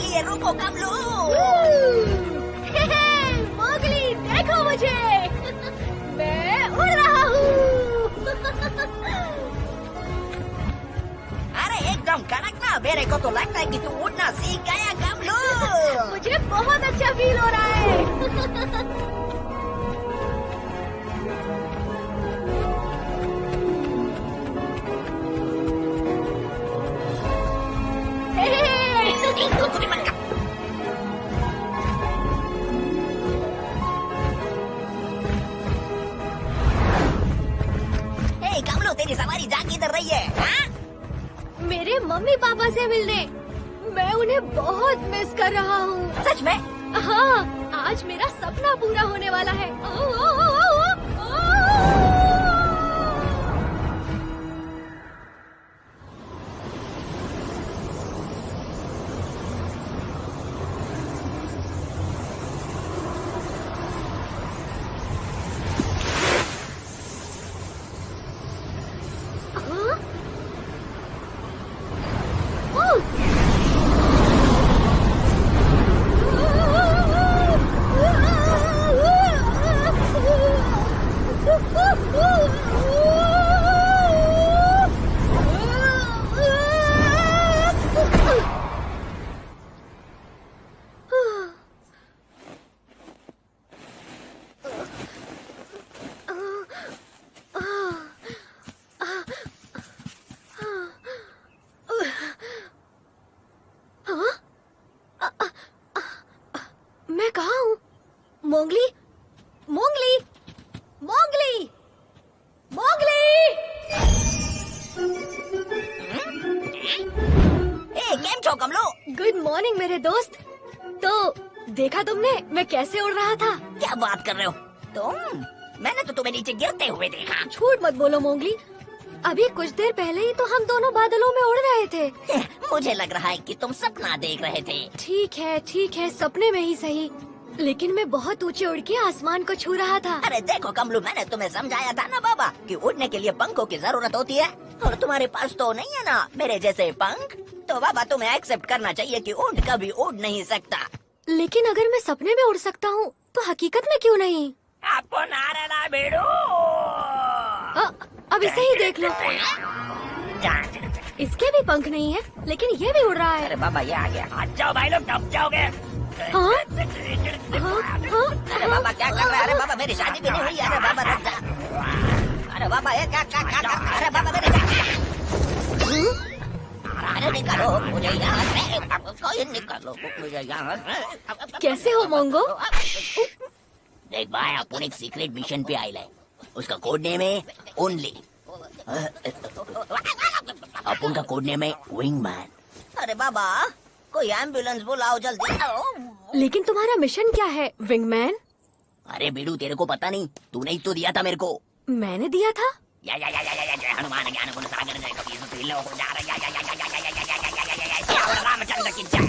चाहिए, रुको कमलू। मोगली देखो मुझे, मैं उड़ रहा हूँ। अरे एकदम कड़क ना, मेरे को तो लगता है कि तू उड़ना सीख गया कमलू। मुझे बहुत अच्छा फील हो रहा है। कमलू तेरी सवारी जा किधर रही है? हाँ? मेरे मम्मी पापा से मिलने। मैं उन्हें बहुत मिस कर रहा हूँ। सच में? हाँ, आज मेरा सपना पूरा होने वाला है। मैं कहाँ हूँ? मोंगली, मोंगली, मोंगली, मोंगली! केम छो कमलू? गुड मॉर्निंग मेरे दोस्त। तो देखा तुमने मैं कैसे उड़ रहा था? क्या बात कर रहे हो तुम? मैंने तो तुम्हें नीचे गिरते हुए देखा। झूठ मत बोलो मोंगली, अभी कुछ देर पहले ही तो हम दोनों बादलों में उड़ रहे थे। मुझे लग रहा है कि तुम सपना देख रहे थे। ठीक है, सपने में ही सही, लेकिन मैं बहुत ऊंचे उड़ के आसमान को छू रहा था। अरे देखो कमलू, मैंने तुम्हें समझाया था ना बाबा कि उड़ने के लिए पंखों की जरूरत होती है, और तुम्हारे पास तो नहीं है ना मेरे जैसे पंख। तो बाबा तुम्हें एक्सेप्ट करना चाहिए कि ऊंट कभी उड़ नहीं सकता। लेकिन अगर मैं सपने में उड़ सकता हूँ तो हकीकत में क्यों नहीं? आपको नारा बेड़ो। अब इसे ही देख लो, इसके भी पंख नहीं है लेकिन ये भी उड़ रहा है। अरे बाबा ये आ गया, आज जाओ भाई लोग, डब जाओगे। हाँ? अरे बाबा क्या कर रहा है? अरे बाबा मेरी शादी भी नहीं हुई। अरे बाबा रुक जा। अरे बाबा ये क्या? अरे बाबा मेरे अरे निकालो मुझे यहाँ से, कोई निकालो मुझे यहाँ से। कैसे हो मोंगो? देख भाई, अपन एक सीक्रेट मिशन पे आए है, उसका कोड नेम है ओनली। अपन का कोड नेम है विंगमैन। अरे बाबा कोई एम्बुलेंस बुलाओ जल्दी। लेकिन तुम्हारा मिशन क्या है विंगमैन? अरे बेडू तेरे को पता नहीं? तूने ही तो दिया था मेरे को। मैंने दिया था? जय हनुमान ज्ञान गुण सागर जय कबीर सुशील हो जा रहा रामचंद्र की जय।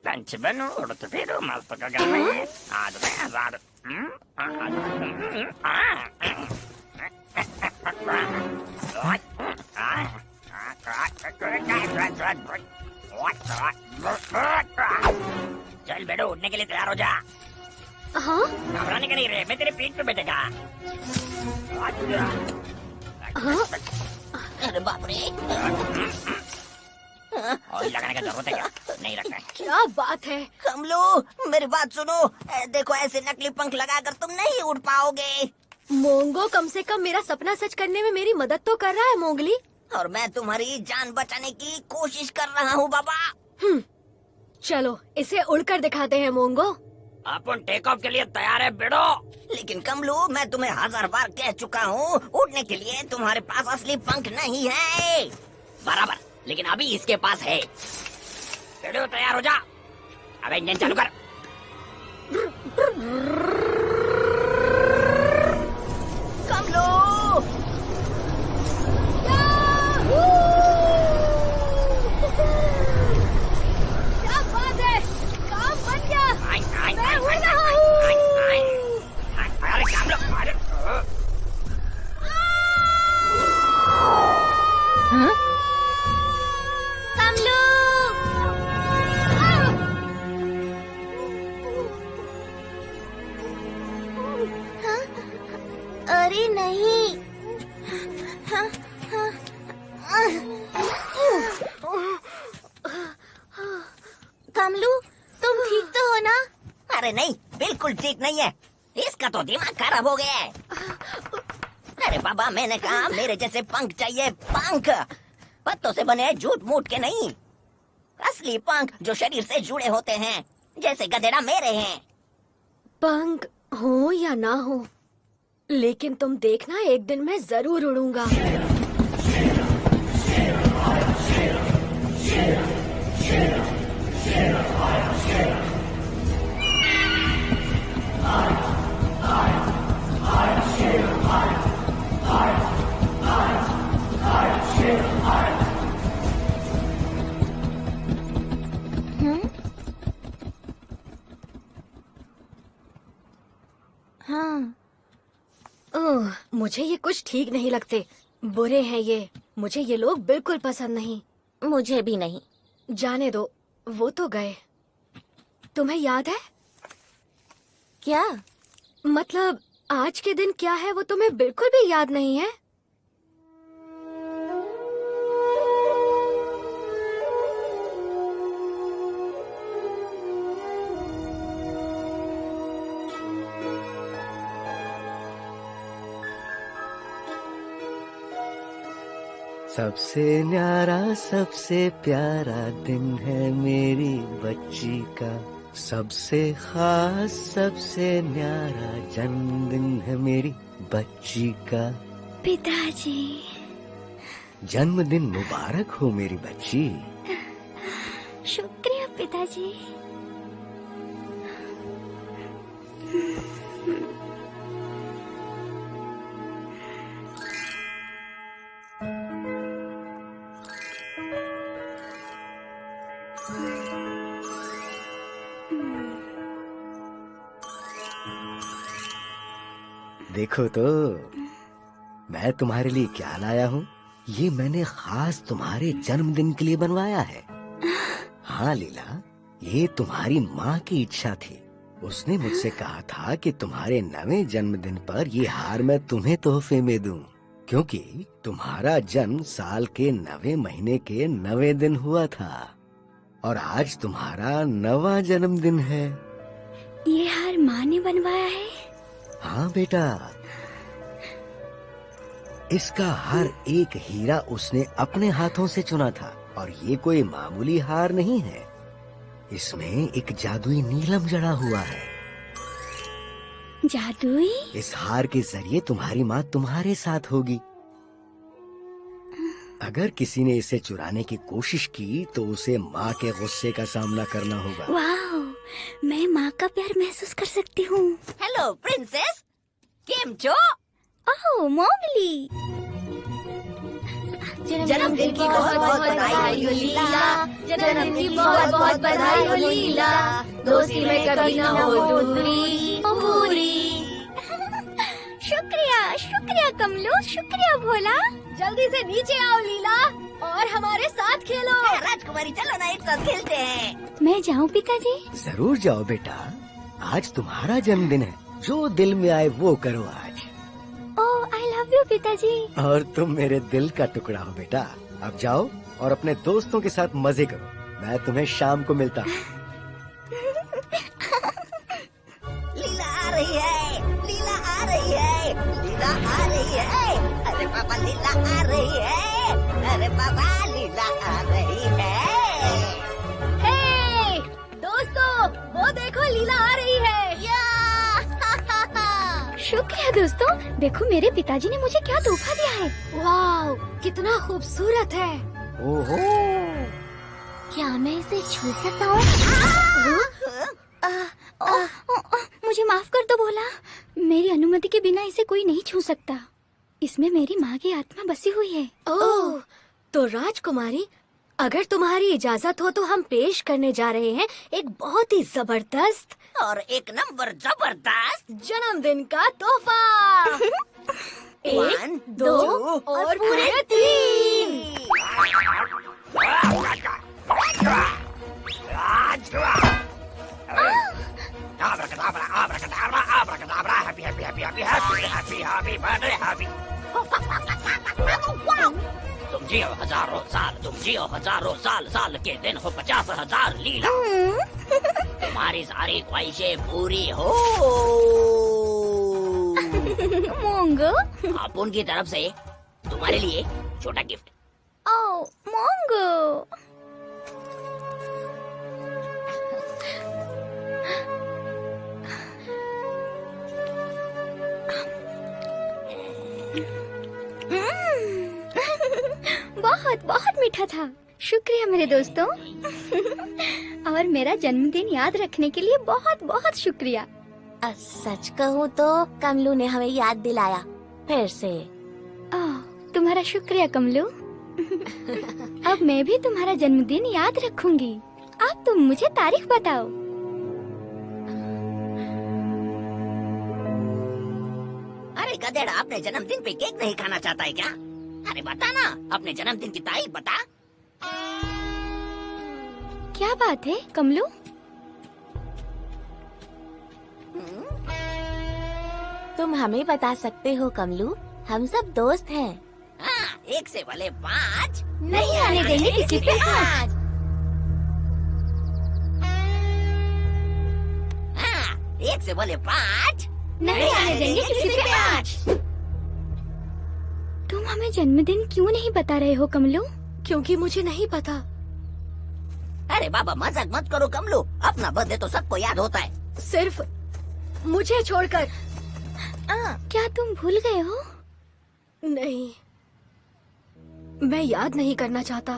लंच बनो उड़ते फिरो मस्त गगन में आज मैं आजाद। चल बेटो उड़ने के लिए तैयार हो जा। हाँ? घबराने का नहीं रे, मैं तेरे पीठ पे बैठेगा। हाँ? अरे बाप रे, और लगाने का जरूरत है क्या? नहीं लगता है। क्या बात है? कमलू मेरी बात सुनो, देखो ऐसे नकली पंख लगाकर तुम नहीं उड़ पाओगे। मोंगो कम से कम मेरा सपना सच करने में मेरी मदद तो कर रहा है मोंगली। और मैं तुम्हारी जान बचाने की कोशिश कर रहा हूँ बाबा। चलो इसे उड़कर दिखाते हैं मोंगो। अपन टेक ऑफ के लिए तैयार है बेड़ो। लेकिन कमलू मैं तुम्हें 1000 बार कह चुका हूँ, उड़ने के लिए तुम्हारे पास असली पंख नहीं है। बराबर, लेकिन अभी इसके पास है। बेड़ो तैयार हो जा, अब इंजन चालू कर। कमलू अरे नहीं, बिल्कुल ठीक नहीं है। इसका तो दिमाग खराब हो गया है। अरे बाबा, मैंने कहा मेरे जैसे पंख चाहिए, पंख। पत्तों से बने झूठ मूठ के नहीं, असली पंख जो शरीर से जुड़े होते हैं, जैसे गधेड़ा मेरे हैं। पंख हो या ना हो, लेकिन तुम देखना, एक दिन मैं जरूर उड़ूंगा। हाँ, ओह, मुझे ये कुछ ठीक नहीं लगते। बुरे हैं ये, मुझे ये लोग बिल्कुल पसंद नहीं। मुझे भी नहीं। जाने दो, वो तो गए। तुम्हें याद है? क्या? मतलब आज के दिन क्या है वो तुम्हें बिल्कुल भी याद नहीं है? सबसे न्यारा सबसे प्यारा दिन है मेरी बच्ची का, सबसे खास सबसे न्यारा जन्मदिन है मेरी बच्ची का। पिताजी। जन्मदिन मुबारक हो मेरी बच्ची। शुक्रिया पिताजी। देखो तो मैं तुम्हारे लिए क्या लाया हूँ। ये मैंने खास तुम्हारे जन्मदिन के लिए बनवाया है। हाँ लीला, ये तुम्हारी माँ की इच्छा थी। उसने मुझसे कहा था कि तुम्हारे 9वें जन्मदिन पर ये हार मैं तुम्हें तोहफे में दूं, क्योंकि तुम्हारा जन्म साल के 9वें महीने के 9वें दिन हुआ था और आज तुम्हारा 9वां जन्मदिन है। ये हार माँ ने बनवाया है? हाँ बेटा, इसका हर एक हीरा उसने अपने हाथों से चुना था और ये कोई मामूली हार नहीं है। इसमें एक जादुई नीलम जड़ा हुआ है। जादुई? इस हार के जरिए तुम्हारी माँ तुम्हारे साथ होगी। अगर किसी ने इसे चुराने की कोशिश की तो उसे माँ के गुस्से का सामना करना होगा। वाह, मैं माँ का प्यार महसूस कर सकती हूँ। हेलो प्रिंसेस, केम छो? ओह मोगली, जन्मदिन की बहुत बहुत बधाई हो लीला। जन्मदिन की बहुत बहुत बधाई हो लीला। दोस्ती में कभी ना हो दूरी पूरी। शुक्रिया शुक्रिया कमलू, शुक्रिया भोला। जल्दी से नीचे आओ लीला और हमारे साथ खेलो। राजकुमारी, चलो ना एक साथ खेलते हैं। मैं जाऊँ पिताजी? जरूर जाओ बेटा, आज तुम्हारा जन्मदिन है। जो दिल में आए वो करो आज। ओह आई लव यू पिताजी। और तुम मेरे दिल का टुकड़ा हो बेटा। अब जाओ और अपने दोस्तों के साथ मजे करो। मैं तुम्हें शाम को मिलता हूँ। लीला आ रही है, लीला आ रही है, लीला आ रही है। अरे पापा, लीला आ रही है। अरे पापा, लीला आ रही है। हे दोस्तों, वो देखो लीला आ रही है। शुक्रिया दोस्तों, देखो मेरे पिताजी ने मुझे क्या तोहफा दिया है। वाह, कितना खूबसूरत है। ओहो, क्या मैं इसे छू सकता हूँ? मुझे माफ कर दो भोला, मेरी अनुमति के बिना इसे कोई नहीं छू सकता। इसमें मेरी माँ की आत्मा बसी हुई है। ओह, तो राजकुमारी, अगर तुम्हारी इजाजत हो तो हम पेश करने जा रहे हैं एक बहुत ही जबरदस्त और एक नंबर जबरदस्त जन्मदिन का तोहफा। 1, 2 और पूरे 3। तुम जियो हजारों साल, तुम जियो हजारों साल, साल के दिन हो 50,000 लीला। तुम्हारी सारी ख्वाहिशें पूरी हो। मोंगो। अपुन की तरफ से तुम्हारे लिए छोटा गिफ्ट। ओ मोंगो। बहुत बहुत मीठा था। शुक्रिया मेरे दोस्तों। और मेरा जन्मदिन याद रखने के लिए बहुत बहुत शुक्रिया। सच कहूँ तो कमलू ने हमें याद दिलाया फिर से। तुम्हारा शुक्रिया कमलू। अब मैं भी तुम्हारा जन्मदिन याद रखूंगी। अब तुम मुझे तारीख बताओ। अरे गधेड़ा, अपने जन्मदिन पे केक नहीं खाना चाहता है क्या? अरे बता ना, अपने जन्मदिन की तारीख बता। क्या बात है कमलू? तुम हमें बता सकते हो कमलू, हम सब दोस्त हैं। हाँ, 1 से भले 5 नहीं आने देंगे किसी पे हाथ। हाँ, 1 से भले 5 नहीं आने देंगे किसी पे हाथ। तुम हमें जन्मदिन क्यों नहीं बता रहे हो कमलू? क्योंकि मुझे नहीं पता। अरे बाबा, मजाक मत करो कमलू, अपना बर्थडे तो सबको याद होता है, सिर्फ मुझे छोड़कर। क्या तुम भूल गए हो? नहीं, मैं याद नहीं करना चाहता।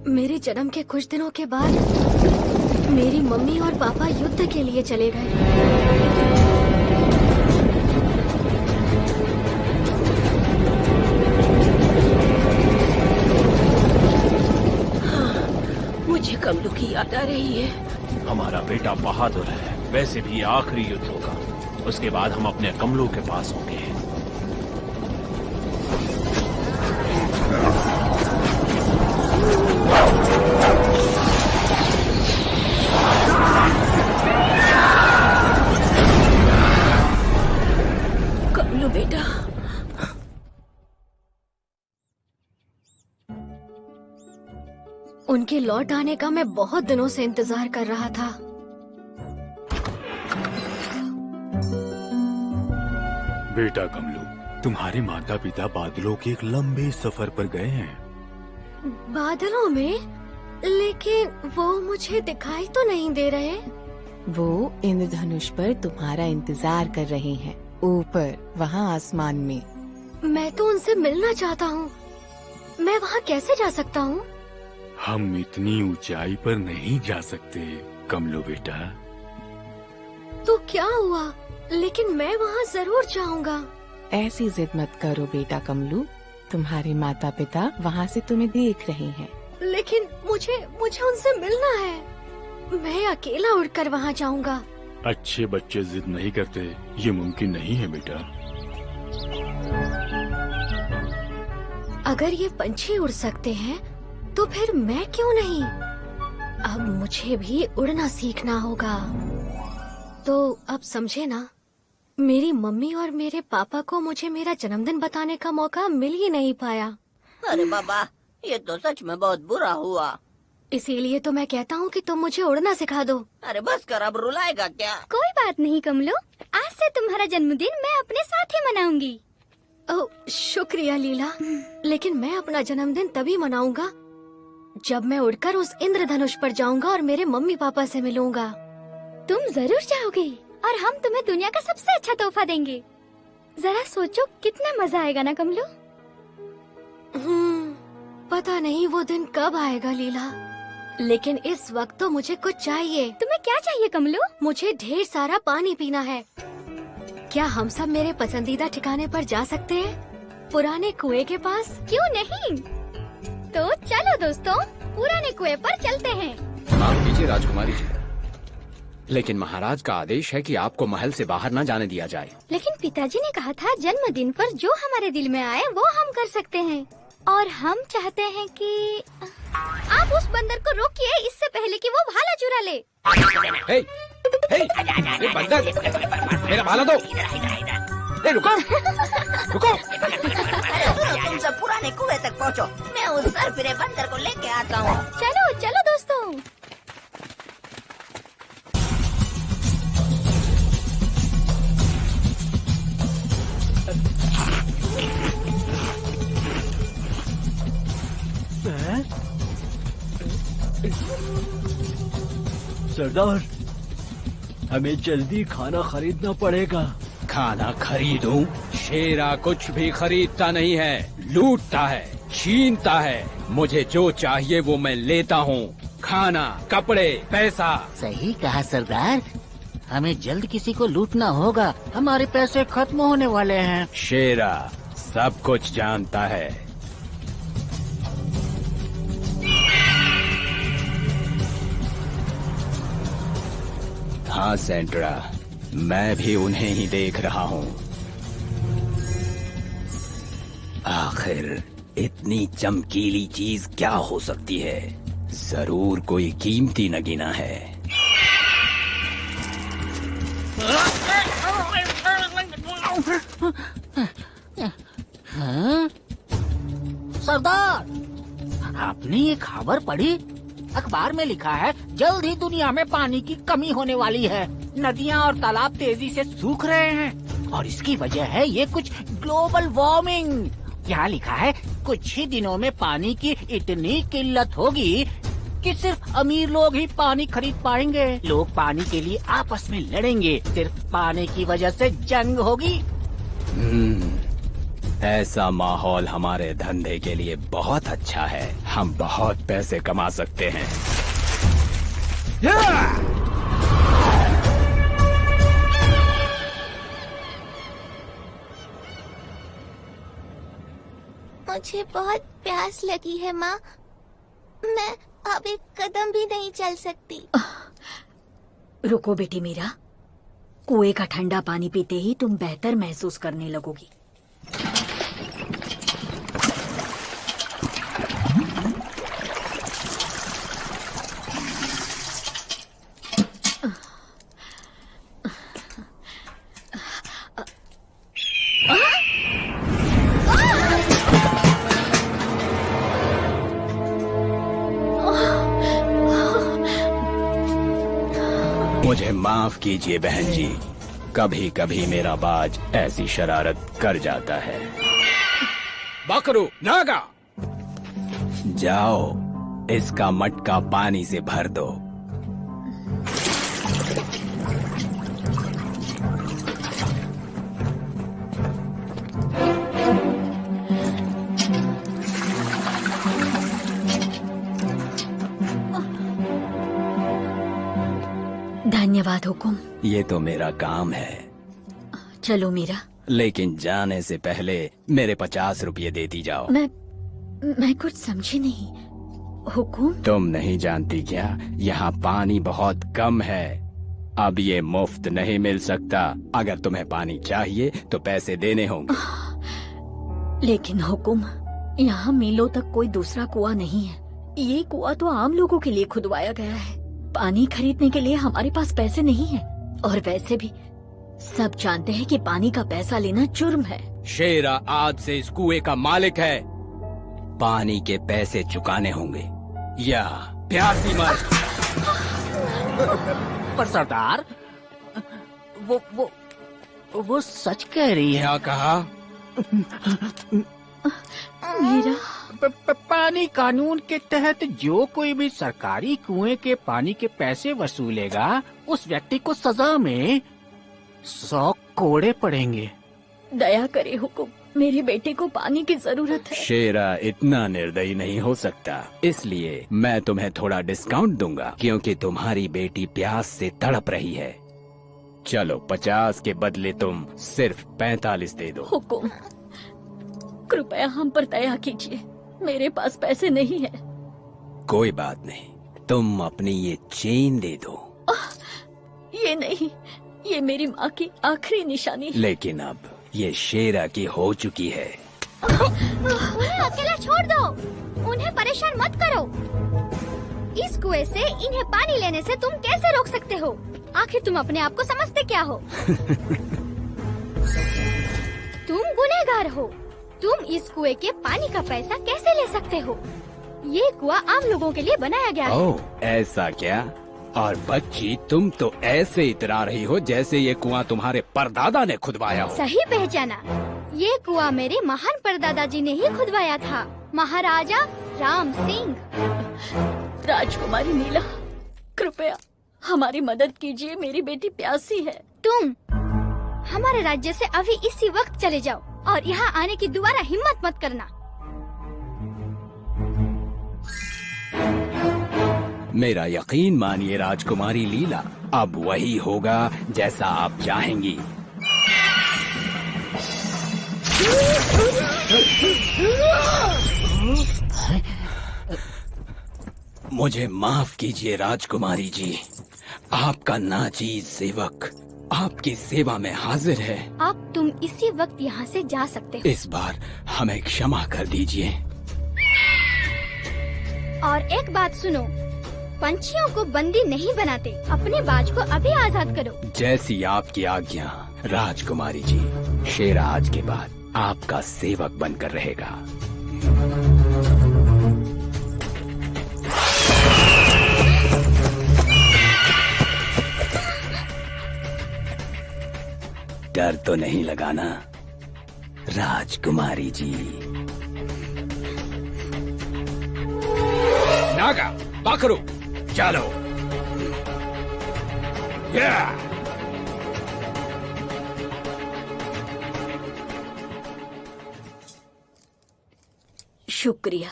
मेरे जन्म के कुछ दिनों के बाद मेरी मम्मी और पापा युद्ध के लिए चले गए। मुझे कमलू की याद आ रही है। हमारा बेटा बहादुर है, वैसे भी आखिरी युद्ध होगा, उसके बाद हम अपने कमलू के पास होंगे। कमलू बेटा, उनके लौट आने का मैं बहुत दिनों से इंतजार कर रहा था। बेटा कमलू, तुम्हारे माता पिता बादलों के एक लंबे सफर पर गए हैं। बादलों में? लेकिन वो मुझे दिखाई तो नहीं दे रहे। वो इंद्रधनुष पर तुम्हारा इंतजार कर रहे हैं, ऊपर वहाँ आसमान में। मैं तो उनसे मिलना चाहता हूँ। मैं वहाँ कैसे जा सकता हूँ? हम इतनी ऊंचाई पर नहीं जा सकते कमलू बेटा। तो क्या हुआ? लेकिन मैं वहाँ जरूर जाऊँगा। ऐसी जिद मत करो बेटा कमलू, तुम्हारे माता पिता वहाँ से तुम्हें देख रहे हैं। लेकिन मुझे उनसे मिलना है। मैं अकेला उड़कर वहाँ जाऊँगा। अच्छे बच्चे जिद नहीं करते, ये मुमकिन नहीं है बेटा। अगर ये पंछी उड़ सकते हैं तो फिर मैं क्यों नहीं? अब मुझे भी उड़ना सीखना होगा। तो अब समझे ना, मेरी मम्मी और मेरे पापा को मुझे मेरा जन्मदिन बताने का मौका मिल ही नहीं पाया। अरे बाबा, ये तो सच में बहुत बुरा हुआ। इसीलिए तो मैं कहता हूँ कि तुम मुझे उड़ना सिखा दो। अरे बस कर, अब रुलाएगा क्या? कोई बात नहीं कमलू, आज से तुम्हारा जन्मदिन मैं अपने साथ ही मनाऊंगी। ओह शुक्रिया लीला, लेकिन मैं अपना जन्मदिन तभी मनाऊंगा जब मैं उड़कर उस इंद्रधनुष पर जाऊंगा और मेरे मम्मी पापा से मिलूंगा। तुम जरूर जाओगे और हम तुम्हें दुनिया का सबसे अच्छा तोहफा देंगे। जरा सोचो कितना मजा आएगा ना कमलू। पता नहीं वो दिन कब आएगा लीला, लेकिन इस वक्त तो मुझे कुछ चाहिए। तुम्हें क्या चाहिए कमलू? मुझे ढेर सारा पानी पीना है। क्या हम सब मेरे पसंदीदा ठिकाने पर जा सकते हैं? पुराने कुएं के पास? क्यों नहीं? तो चलो दोस्तों, पुराने कुएं पर चलते हैं। माफ कीजिए राजकुमारी जी, लेकिन महाराज का आदेश है कि आपको महल से बाहर न जाने दिया जाए। लेकिन पिताजी ने कहा था जन्मदिन पर जो हमारे दिल में आए वो हम कर सकते हैं, और हम चाहते हैं कि आप उस बंदर को रोकिए इससे पहले कि वो भाला चुरा ले। हे, हे, बंदर, मेरा भाला दो। ए, रुको, रुको। तुम सब पुराने कुएं तक पहुँचो, मैं उस सरफिरे बंदर को लेके आता हूँ। चलो चलो दोस्तों। हूँ। सरदार, हमें जल्दी खाना खरीदना पड़ेगा। खाना खरीदूं? शेरा कुछ भी खरीदता नहीं है, लूटता है, छीनता है। मुझे जो चाहिए वो मैं लेता हूँ। खाना, कपड़े, पैसा। सही कहा सरदार, हमें जल्द किसी को लूटना होगा, हमारे पैसे खत्म होने वाले हैं। शेरा सब कुछ जानता है। हाँ सेंट्रा, मैं भी उन्हें ही देख रहा हूँ। आखिर इतनी चमकीली चीज क्या हो सकती है? जरूर कोई कीमती नगीना है। हाँ? सरदार, आपने ये खबर पढ़ी? अखबार में लिखा है जल्द ही दुनिया में पानी की कमी होने वाली है। नदियाँ और तालाब तेजी से सूख रहे हैं और इसकी वजह है ये कुछ ग्लोबल वार्मिंग। यहाँ लिखा है कुछ ही दिनों में पानी की इतनी किल्लत होगी कि सिर्फ अमीर लोग ही पानी खरीद पाएंगे। लोग पानी के लिए आपस में लड़ेंगे, सिर्फ पानी की वजह से जंग होगी। ऐसा माहौल हमारे धंधे के लिए बहुत अच्छा है। हम बहुत पैसे कमा सकते हैं। मुझे बहुत प्यास लगी है माँ, मैं अब एक कदम भी नहीं चल सकती। रुको बेटी मीरा, कुएं का ठंडा पानी पीते ही तुम बेहतर महसूस करने लगोगी। मुझे माफ कीजिए बहन जी, कभी कभी मेरा बाज ऐसी शरारत कर जाता है। बकरू, नागा, जाओ इसका मटका पानी से भर दो। धन्यवाद हुकुम। ये तो मेरा काम है। चलो मीरा। लेकिन जाने से पहले मेरे 50 रुपये देती जाओ। मैं कुछ समझी नहीं। हुकुम? तुम नहीं जानती क्या? यहाँ पानी बहुत कम है। अब ये मुफ्त नहीं मिल सकता। अगर तुम्हें पानी चाहिए तो पैसे देने होंगे। लेकिन हुकुम, यहाँ मीलों तक कोई दूसरा कुआं नहीं है। ये कुआं तो आम लोगों के लिए खुदवाया गया है। पानी खरीदने के लिए हमारे पास पैसे नहीं है। और वैसे भी सब जानते हैं कि पानी का पैसा लेना जुर्म है। शेरा आज से इस कुएं का मालिक है। पानी के पैसे चुकाने होंगे या प्यासी मर। पर सरदार, वो सच कह रही है। क्या कहा? मीरा, पानी कानून के तहत जो कोई भी सरकारी कुएं के पानी के पैसे वसूलेगा, उस व्यक्ति को सजा में 100 कोड़े पड़ेंगे। दया करे हुकुम, मेरे बेटे को पानी की जरूरत है। शेरा इतना निर्दयी नहीं हो सकता, इसलिए मैं तुम्हें थोड़ा डिस्काउंट दूंगा क्योंकि तुम्हारी बेटी प्यास से तड़प रही है। चलो 50 के बदले तुम सिर्फ 45 दे दो। हुकुम, कृपया हम पर दया कीजिए, मेरे पास पैसे नहीं है। कोई बात नहीं, तुम अपनी ये चेन दे दो। ये नहीं, ये मेरी माँ की आखिरी निशानी है। लेकिन अब ये शेरा की हो चुकी है। उन्हें अकेला छोड़ दो, उन्हें परेशान मत करो। इस कुएं से इन्हें पानी लेने से तुम कैसे रोक सकते हो? आखिर तुम अपने आप को समझते क्या हो? तुम गुनहगार हो। तुम इस कुएं के पानी का पैसा कैसे ले सकते हो? ये कुआं आम लोगों के लिए बनाया गया है। ओह, ऐसा क्या? और बच्ची, तुम तो ऐसे इतरा रही हो जैसे ये कुआं तुम्हारे परदादा ने खुदवाया हो। सही पहचाना, ये कुआं मेरे महान परदादा जी ने ही खुदवाया था, महाराजा राम सिंह। राजकुमारी नीला, कृपया हमारी मदद कीजिए, मेरी बेटी प्यासी है। तुम हमारे राज्य से अभी इसी वक्त चले जाओ और यहाँ आने की दोबारा हिम्मत मत करना। मेरा यकीन मानिए राजकुमारी लीला, अब वही होगा जैसा आप चाहेंगी। मुझे माफ कीजिए राजकुमारी जी, आपका नाचीज सेवक आपकी सेवा में हाजिर है। अब तुम इसी वक्त यहाँ से जा सकते हो। इस बार हमें क्षमा कर दीजिए। और एक बात सुनो, पंछियों को बंदी नहीं बनाते, अपने बाज को अभी आजाद करो। जैसी आपकी आज्ञा राजकुमारी जी। शेरा आज के बाद आपका सेवक बनकर रहेगा। डर तो नहीं लगाना राजकुमारी जी। नागा, पकड़ो, चलो। शुक्रिया,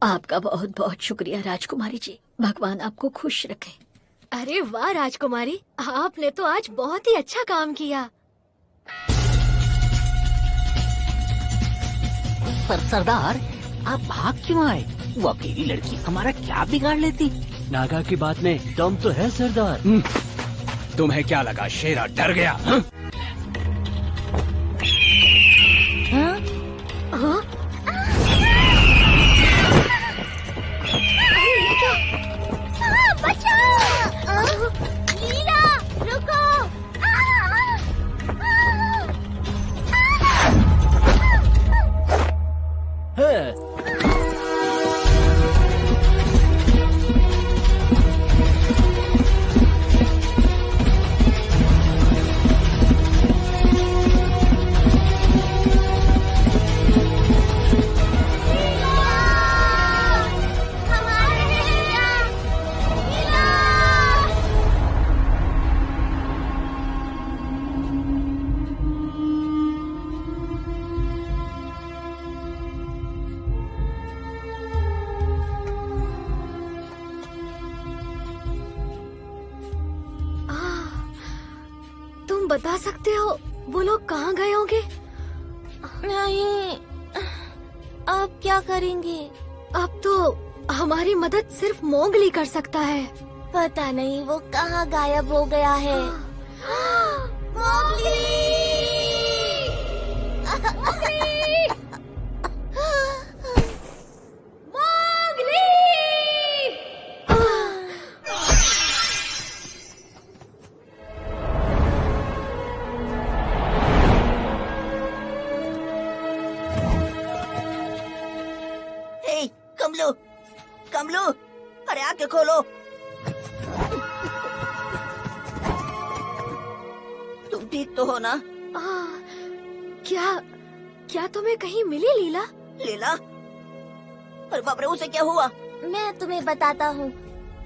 आपका बहुत बहुत शुक्रिया राजकुमारी जी। भगवान आपको खुश रखे। अरे वाह राजकुमारी, आपने तो आज बहुत ही अच्छा काम किया। पर सरदार, आप भाग क्यों आए? वो अकेली लड़की हमारा क्या बिगाड़ लेती? नागा की बात में दम तो है सरदार। तुम्हें क्या लगा शेरा डर गया? हाँ? हाँ? लीला, रुको! बता सकते हो वो लोग कहाँ गए होंगे? नहीं, अब क्या करेंगे? अब तो हमारी मदद सिर्फ मोंगली कर सकता है। पता नहीं वो कहाँ गायब हो गया है। मोगली! कमलू, कमलू, अरे आंखें खोलो। तुम ठीक तो हो ना? क्या तुम्हें कहीं मिली लीला? लीला? अरे बाप रे, उसे क्या हुआ? मैं तुम्हें बताता हूँ।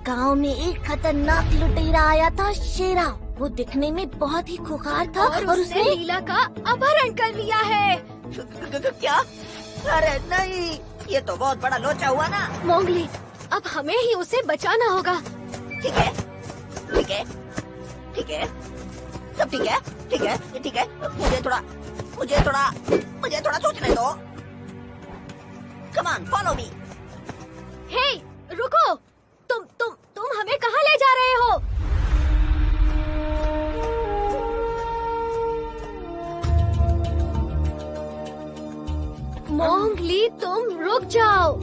गांव में एक खतरनाक लुटेरा आया था, शेरा। वो दिखने में बहुत ही खुखार था और उसने लीला का अपहरण कर लिया है। क्या? अरे नहीं, ये तो बहुत बड़ा लोचा हुआ ना। मोंगली, अब हमें ही उसे बचाना होगा। ठीक है, ठीक है, ठीक है, सब ठीक है, ठीक है, ठीक है। मुझे थोड़ा सोचने दो। Come on, follow me. हे, रुको! तुम हमें कहाँ ले जा रहे हो? मोंगली, तुम रुक जाओ।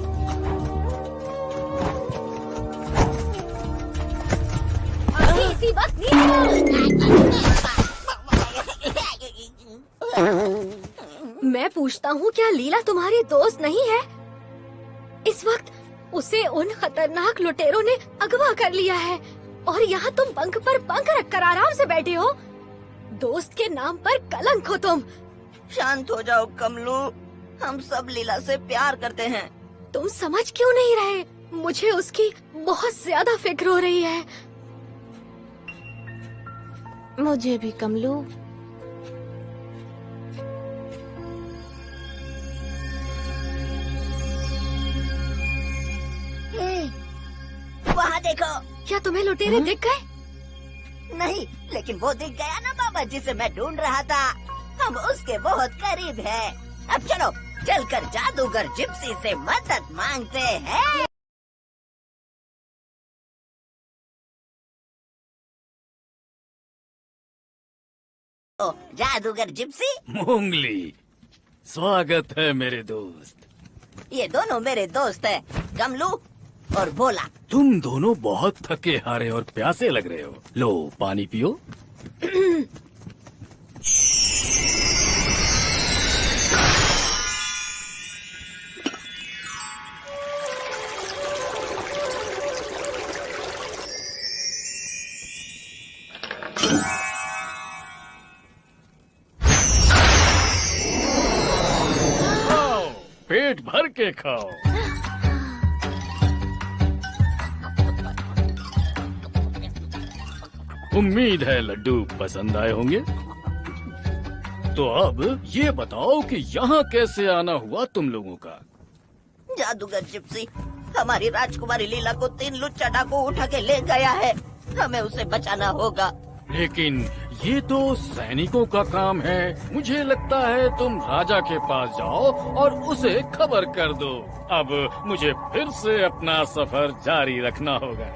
अभी इसी वक्त मैं पूछता हूँ, क्या लीला तुम्हारी दोस्त नहीं है? इस वक्त उसे उन खतरनाक लुटेरों ने अगवा कर लिया है और यहाँ तुम पंख पर पंख रखकर आराम से बैठे हो। दोस्त के नाम पर कलंक हो तुम। शांत हो जाओ कमलू, हम सब लीला से प्यार करते हैं। तुम समझ क्यों नहीं रहे? मुझे उसकी बहुत ज्यादा फिक्र हो रही है। मुझे भी कमलू। वहाँ देखो। क्या तुम्हें लुटेरे दिख गए? नहीं, लेकिन वो दिख गया ना बाबा जिसे मैं ढूंढ रहा था। हम उसके बहुत करीब हैं। अब चलो चलकर जादूगर जिप्सी से मदद मांगते हैं। जादूगर जिप्सी। मोंगली, स्वागत है मेरे दोस्त। ये दोनों मेरे दोस्त हैं, कमलू और भोला। तुम दोनों बहुत थके हारे और प्यासे लग रहे हो। लो पानी पियो। पेट भर के खाओ। उम्मीद है लड्डू पसंद आए होंगे। तो अब ये बताओ कि यहाँ कैसे आना हुआ तुम लोगों का? जादूगर जिप्सी हमारी राजकुमारी लीला को 3 लुच्चा डाकू उठा के ले गया है। हमें उसे बचाना होगा। लेकिन ये तो सैनिकों का काम है। मुझे लगता है तुम राजा के पास जाओ और उसे खबर कर दो। अब मुझे फिर से अपना सफर जारी रखना होगा।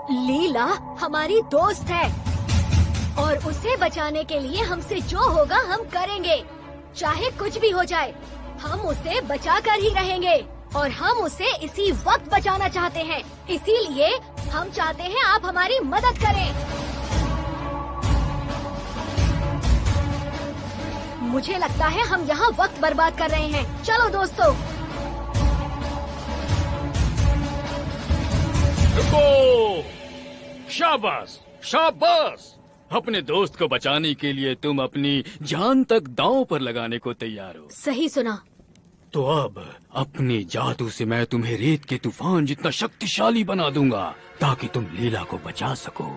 लीला हमारी दोस्त है और उसे बचाने के लिए हमसे जो होगा हम करेंगे, चाहे कुछ भी हो जाए। हम उसे बचा कर ही रहेंगे और हम उसे इसी वक्त बचाना चाहते हैं। इसीलिए हम चाहते हैं आप हमारी मदद करें। मुझे लगता है हम यहाँ वक्त बर्बाद कर रहे हैं। चलो दोस्तों। रुको! शाबाश, शाबाश! अपने दोस्त को बचाने के लिए तुम अपनी जान तक दांव पर लगाने को तैयार हो। सही सुना। तो अब अपने जादू से मैं तुम्हें रेत के तूफान जितना शक्तिशाली बना दूंगा ताकि तुम लीला को बचा सको।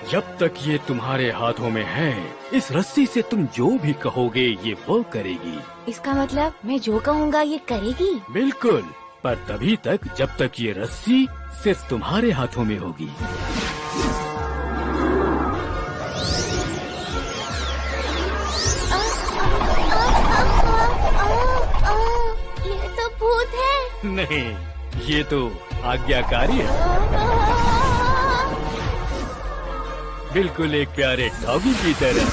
जब तक ये तुम्हारे हाथों में है, इस रस्सी से तुम जो भी कहोगे ये वो करेगी। इसका मतलब मैं जो कहूँगा ये करेगी? बिल्कुल, पर तभी तक जब तक ये रस्सी सिर्फ तुम्हारे हाथों में होगी। ये तो भूत है। नहीं, ये तो आज्ञाकारी है। बिल्कुल एक प्यारे डॉगी की तरह।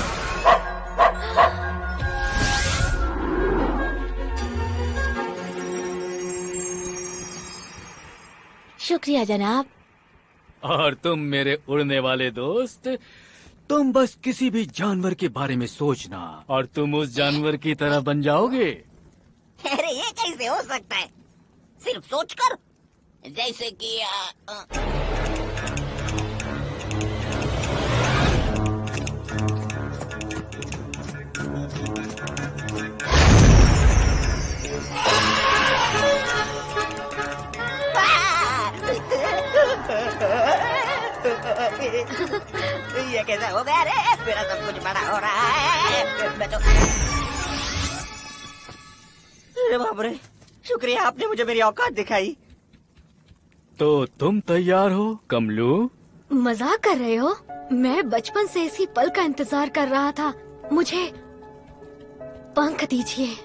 शुक्रिया जनाब। और तुम मेरे उड़ने वाले दोस्त, तुम बस किसी भी जानवर के बारे में सोचना और तुम उस जानवर की तरह बन जाओगे। अरे ये कैसे हो सकता है? सिर्फ सोचकर, जैसे कि ये कैसा हो गया रे? मेरा सब कुछ बड़ा हो रहा है। मैं तो अरे बाप रे, शुक्रिया आपने मुझे मेरी औकात दिखाई। तो तुम तैयार हो कमलू? मजाक कर रहे हो? मैं बचपन से इसी पल का इंतजार कर रहा था। मुझे पंख दीजिए।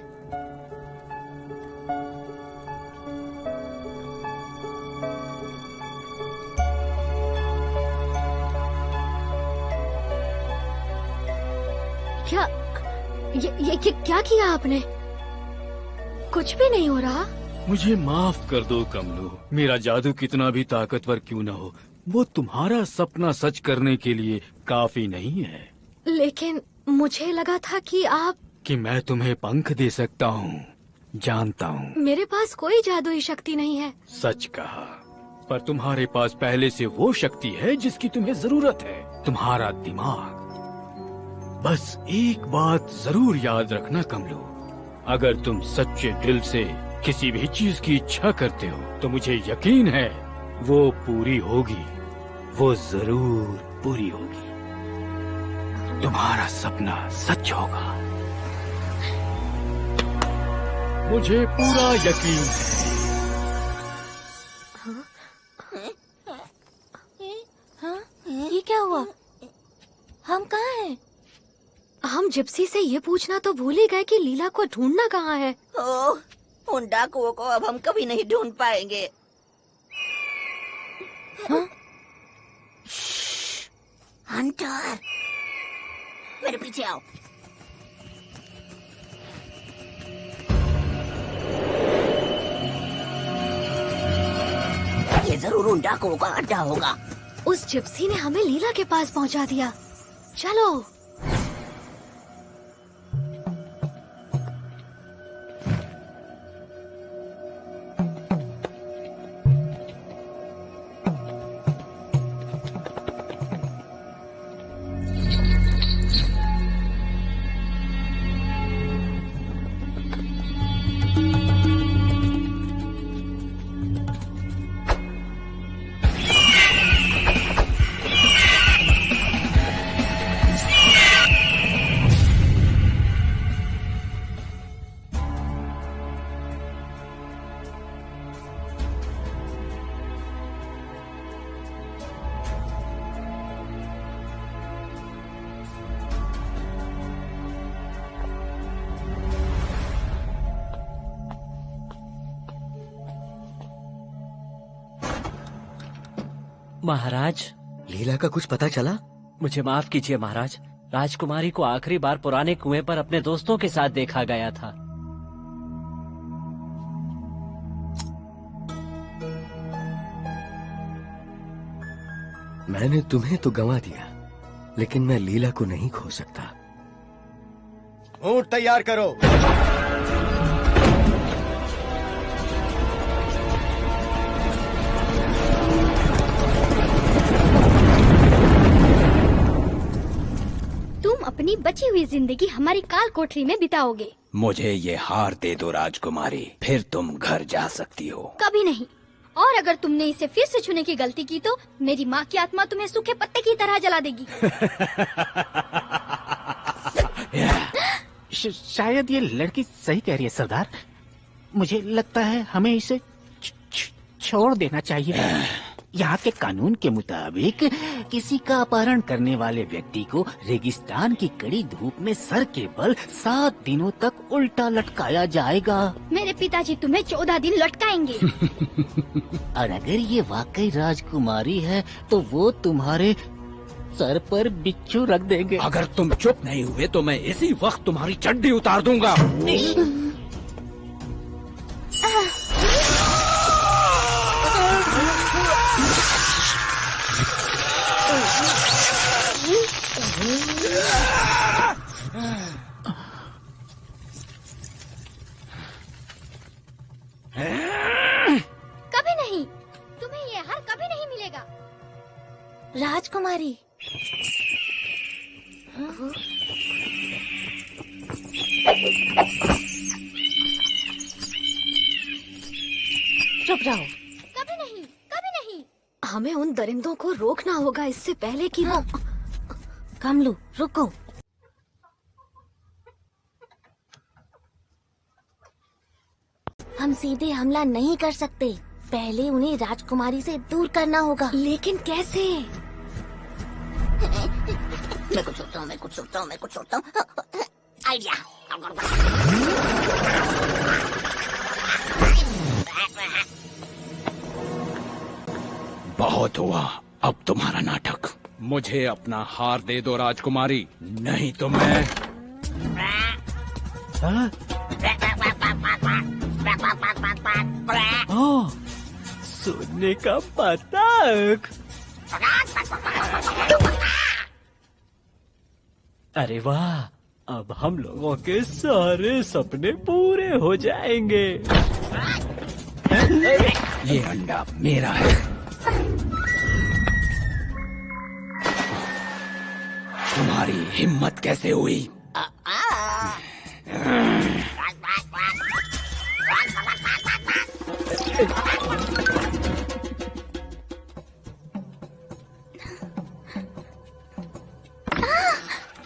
क्या ये क्या किया आपने? कुछ भी नहीं हो रहा। मुझे माफ कर दो कमलू। मेरा जादू कितना भी ताकतवर क्यों न हो, वो तुम्हारा सपना सच करने के लिए काफी नहीं है। लेकिन मुझे लगा था कि आप कि मैं तुम्हें पंख दे सकता हूँ। जानता हूँ मेरे पास कोई जादुई शक्ति नहीं है। सच कहा, पर तुम्हारे पास पहले से वो शक्ति है जिसकी तुम्हें जरूरत है, तुम्हारा दिमाग। बस एक बात जरूर याद रखना कमलू, अगर तुम सच्चे दिल से किसी भी चीज की इच्छा करते हो तो मुझे यकीन है वो पूरी होगी, वो जरूर पूरी होगी। तुम्हारा सपना सच होगा, मुझे पूरा यकीन है। ये क्या हुआ? हम कहाँ हैं? हम जिप्सी से ये पूछना तो भूल ही गए कि लीला को ढूंढना कहाँ है। ओह, उन डाकुओं को अब हम कभी नहीं ढूंढ पाएंगे। हंटर, मेरे पीछे आओ। ये जरूर उन डाकुओं का अड्डा होगा। उस जिप्सी ने हमें लीला के पास पहुंचा दिया। चलो। महाराज, लीला का कुछ पता चला? मुझे माफ कीजिए महाराज, राजकुमारी को आखिरी बार पुराने कुएं पर अपने दोस्तों के साथ देखा गया था। मैंने तुम्हें तो गंवा दिया, लेकिन मैं लीला को नहीं खो सकता। ऊंट तैयार करो। अपनी बची हुई जिंदगी हमारी काल कोठरी में बिताओगे। मुझे ये हार दे दो राजकुमारी, फिर तुम घर जा सकती हो। कभी नहीं। और अगर तुमने इसे फिर से छूने की गलती की तो मेरी माँ की आत्मा तुम्हें सूखे पत्ते की तरह जला देगी। शायद ये लड़की सही कह रही है सरदार। मुझे लगता है हमें इसे छोड़ देना चाहिए। यहाँ के कानून के मुताबिक किसी का अपहरण करने वाले व्यक्ति को रेगिस्तान की कड़ी धूप में सर के बल 7 दिनों तक उल्टा लटकाया जाएगा। मेरे पिताजी तुम्हें 14 दिन लटकाएंगे। और अगर ये वाकई राजकुमारी है तो वो तुम्हारे सर पर बिच्छू रख देंगे। अगर तुम चुप नहीं हुए तो मैं इसी वक्त तुम्हारी चड्डी उतार दूंगा। कभी नहीं, तुम्हें ये हार कभी नहीं मिलेगा। राजकुमारी, चुप रहो। कभी नहीं, कभी नहीं। हमें उन दरिंदों को रोकना होगा इससे पहले कि वो। कमलू, रुको। हम सीधे हमला नहीं कर सकते, पहले उन्हें राजकुमारी से दूर करना होगा। लेकिन कैसे? मैं कुछ सोचता हूँ। आइडिया। बहुत हुआ अब तुम्हारा नाटक। मुझे अपना हार दे दो राजकुमारी, नहीं तो मैं। ओह, सोने का पतंग। अरे वाह, अब हम लोगों के सारे सपने पूरे हो जाएंगे। ये अंडा मेरा है। तुम्हारी हिम्मत कैसे हुई?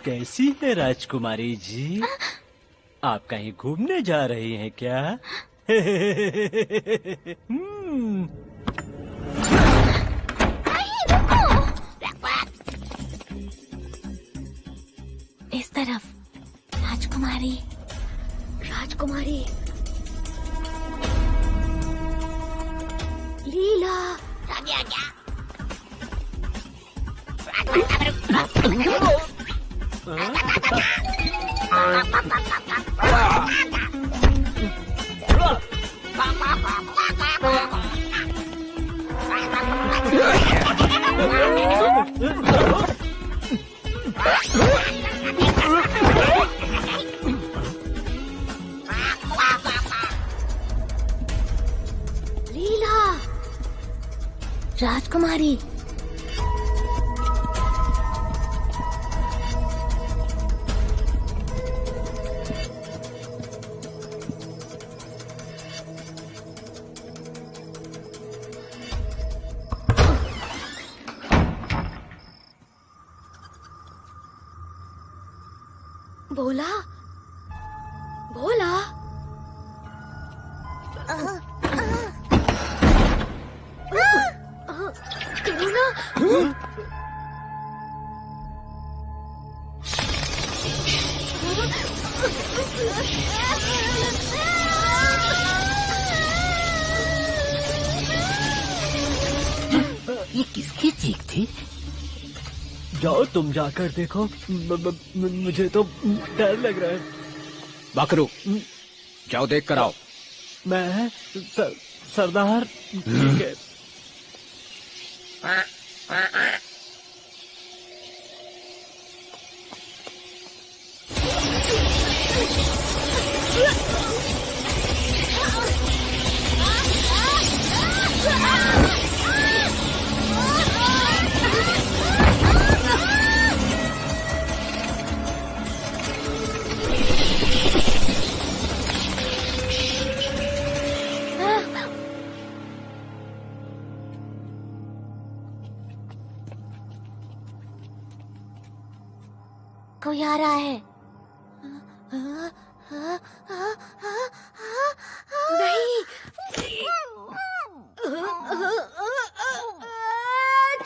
कैसी है राजकुमारी जी? आप कहीं घूमने जा रही हैं क्या? इस तरफ राजकुमारी। राजकुमारी लीला। लीला। राजकुमारी। भोला, भोला। करुणा। ये किसकी चीख थी? जाओ तुम जाकर देखो। मुझे तो डर लग रहा है। बकरू, जाओ देख कर आओ। मैं सरदार। ठीक है। कोई आ रहा है। नहीं।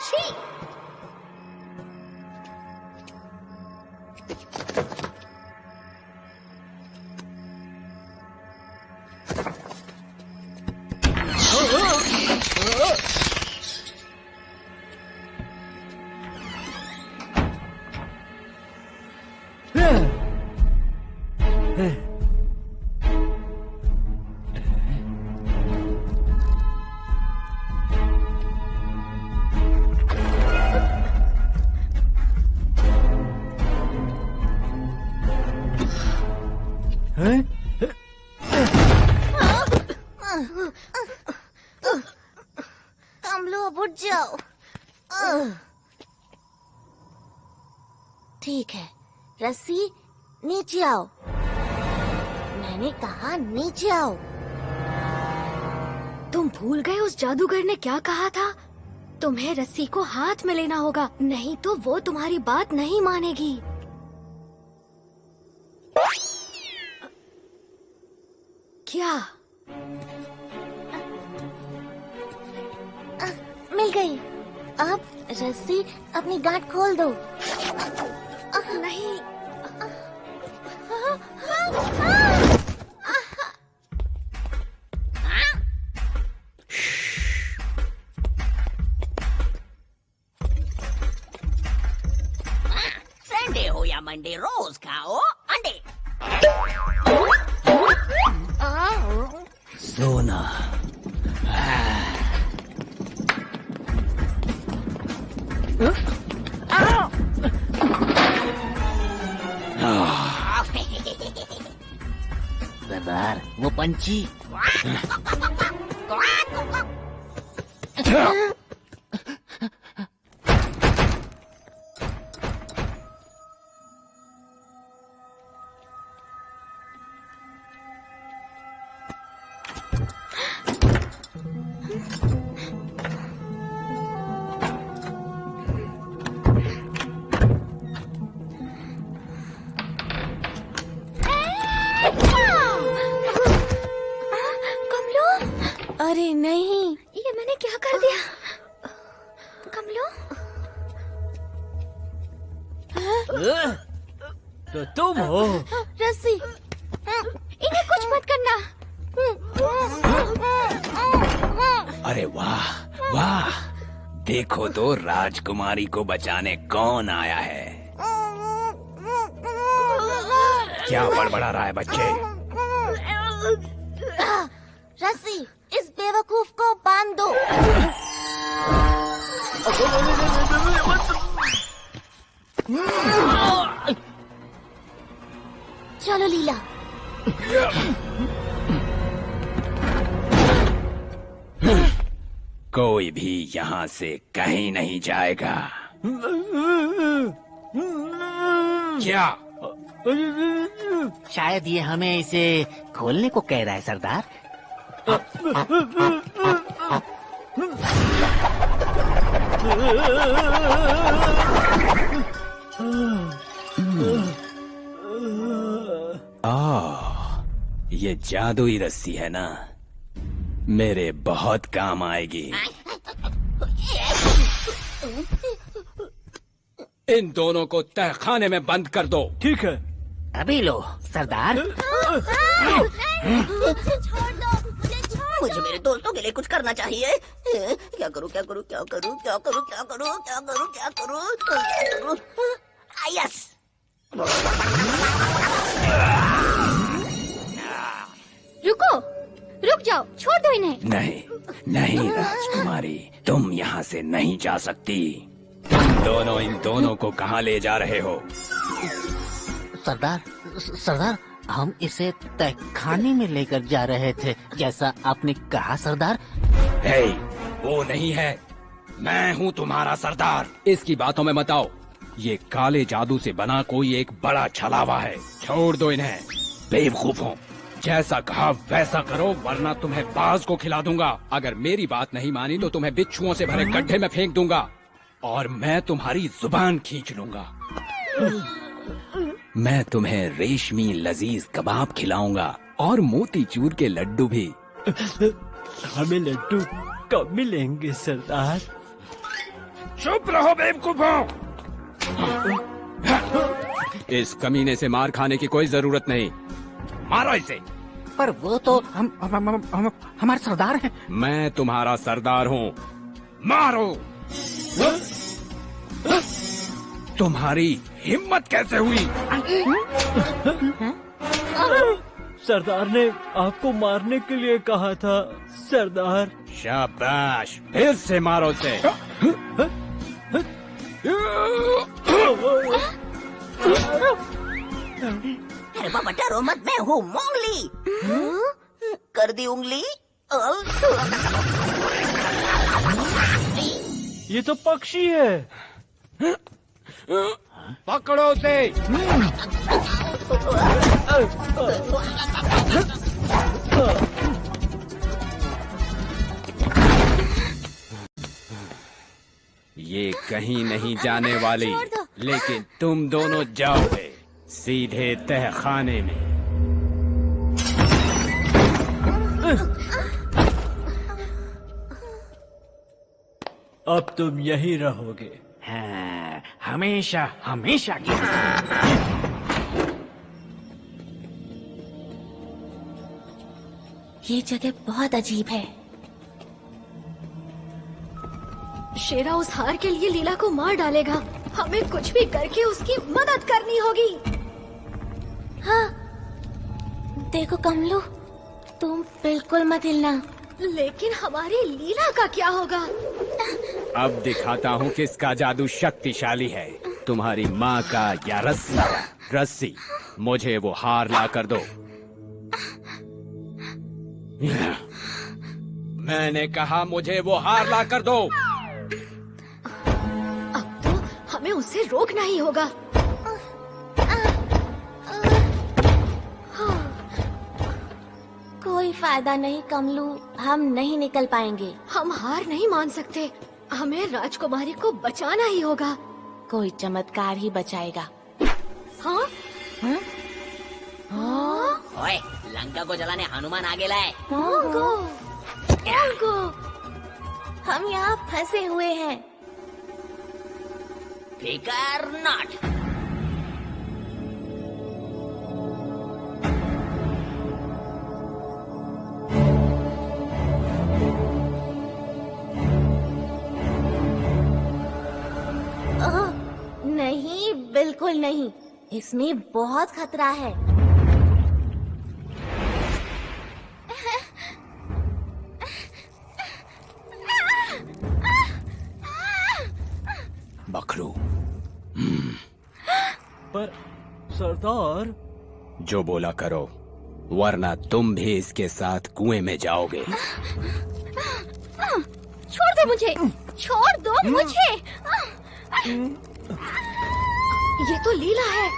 छी। कमलो, अब उठ जाओ। ठीक है, रस्सी नीचे आओ। मैंने कहा नीचे आओ। तुम भूल गए उस जादूगर ने क्या कहा था? तुम्हें रस्सी को हाथ में लेना होगा, नहीं तो वो तुम्हारी बात नहीं मानेगी। क्या? मिल गई। अब रस्सी अपनी गांठ खोल दो। नहीं। संडे हो या मंडे, रोज खाओ अंडे। सोना। सरदार, वो पंछी। अरे नहीं, ये मैंने क्या कर दिया? कमलो, तो तुम हो? रस्सी, इन्हें कुछ मत करना। अरे वाह वाह, देखो तो राजकुमारी को बचाने कौन आया है। क्या बड़बड़ा रहा है बच्चे? रस्सी, इस बेवकूफ को बांध दो। चलो लीला। कोई भी यहाँ से कहीं नहीं जाएगा। क्या? शायद ये हमें इसे खोलने को कह रहा है सरदार। ये जादुई रस्सी है ना, मेरे बहुत काम आएगी। इन दोनों को तहखाने में बंद कर दो। ठीक है। अभी लो सरदार। मुझे मेरे दोस्तों के लिए कुछ करना चाहिए। क्या करूं क्या करूं क्या करूं क्या करूं क्या करूं क्या करूं क्या करूं क्या करूं? यस। रुको, रुक जाओ, छोड़ दो इन्हें। नहीं नहीं राजकुमारी, तुम यहाँ से नहीं जा सकती। तुम दोनों इन दोनों को कहाँ ले जा रहे हो? सरदार, हम इसे तहखाने में लेकर जा रहे थे, जैसा आपने कहा सरदार। हे, वो नहीं है, मैं हूँ तुम्हारा सरदार। इसकी बातों में मत आओ। ये काले जादू से बना कोई एक बड़ा छलावा है। छोड़ दो इन्हें, बेवकूफों। जैसा कहा वैसा करो, वरना तुम्हें बाज को खिला दूंगा। अगर मेरी बात नहीं मानी तो तुम्हें बिच्छुओं से भरे गड्ढे में फेंक दूंगा और मैं तुम्हारी जुबान खींच लूंगा। मैं तुम्हें रेशमी लजीज कबाब खिलाऊंगा और मोतीचूर के लड्डू भी। हमें लड्डू कब मिलेंगे सरदार? चुप रहो बेवकूफों। इस कमीने से मार खाने की कोई जरूरत नहीं। मारो इसे। पर वो तो हमारे सरदार हैं। मैं तुम्हारा सरदार हूँ। मारो। तुम्हारी हिम्मत कैसे हुई? सरदार ने आपको मारने के लिए कहा था सरदार। शाबाश, फिर से मारो उसे। अरे बाबा डरो मत, मैं हूँ मोंगली। कर दी उंगली। ये तो पक्षी है। पकड़ो उसे। ये कहीं नहीं जाने वाली, लेकिन तुम दोनों जाओगे सीधे तहखाने में। अब तुम यहीं रहोगे। हाँ, हमेशा हमेशा की। ये जगह बहुत अजीब है। शेरा उस हार के लिए लीला को मार डालेगा। हमें कुछ भी करके उसकी मदद करनी होगी। हाँ, देखो कमलू, तुम बिल्कुल मत हिलना। लेकिन हमारी लीला का क्या होगा? अब दिखाता हूँ किसका जादू शक्तिशाली है, तुम्हारी माँ का या रस्सी का। रस्सी, मुझे वो हार ला कर दो। मैंने कहा मुझे वो हार ला कर दो। अब तो हमें उसे रोकना ही होगा। कोई फायदा नहीं कमलू, हम नहीं निकल पाएंगे। हम हार नहीं मान सकते, हमें राजकुमारी को बचाना ही होगा। कोई चमत्कार ही बचाएगा। हाँ? हाँ? ओए, लंका को जलाने हनुमान आगे लाए। हम यहाँ फंसे हुए हैं। फिकर नॉट। नहीं, बिल्कुल नहीं, इसमें बहुत खतरा है। बखरू। पर सरदार। जो बोला करो, वरना तुम भी इसके साथ कुएं में जाओगे। छोड़ दो मुझे, छोड़ दो मुझे। ये तो लीला है,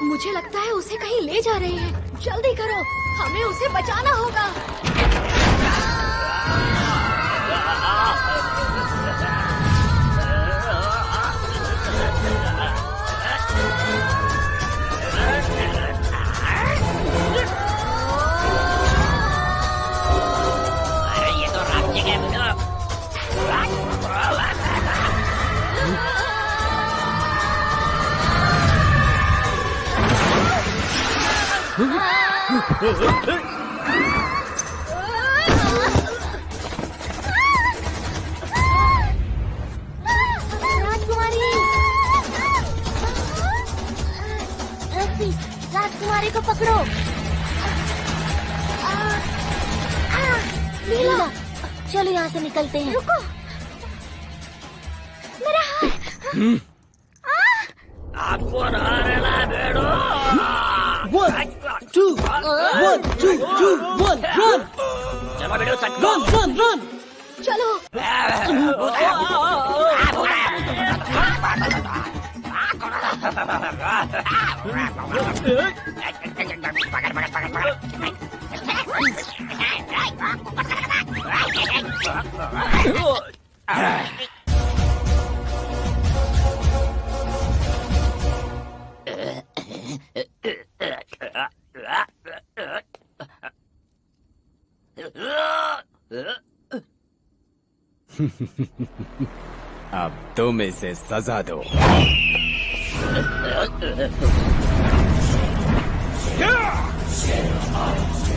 मुझे लगता है उसे कहीं ले जा रहे हैं। जल्दी करो, हमें उसे बचाना होगा। अरे ये तो राज्य के राजकुमारी, रस्सी, राजकुमारी को पकड़ो। लीला, चलो यहाँ से निकलते हैं। रुको, मेरा हाथ। आपको हारेला बेड़ो। 1 2 1 2 2 1 run। चलो बेड़ो, run। चलो। अब तुम इसे सजा दो।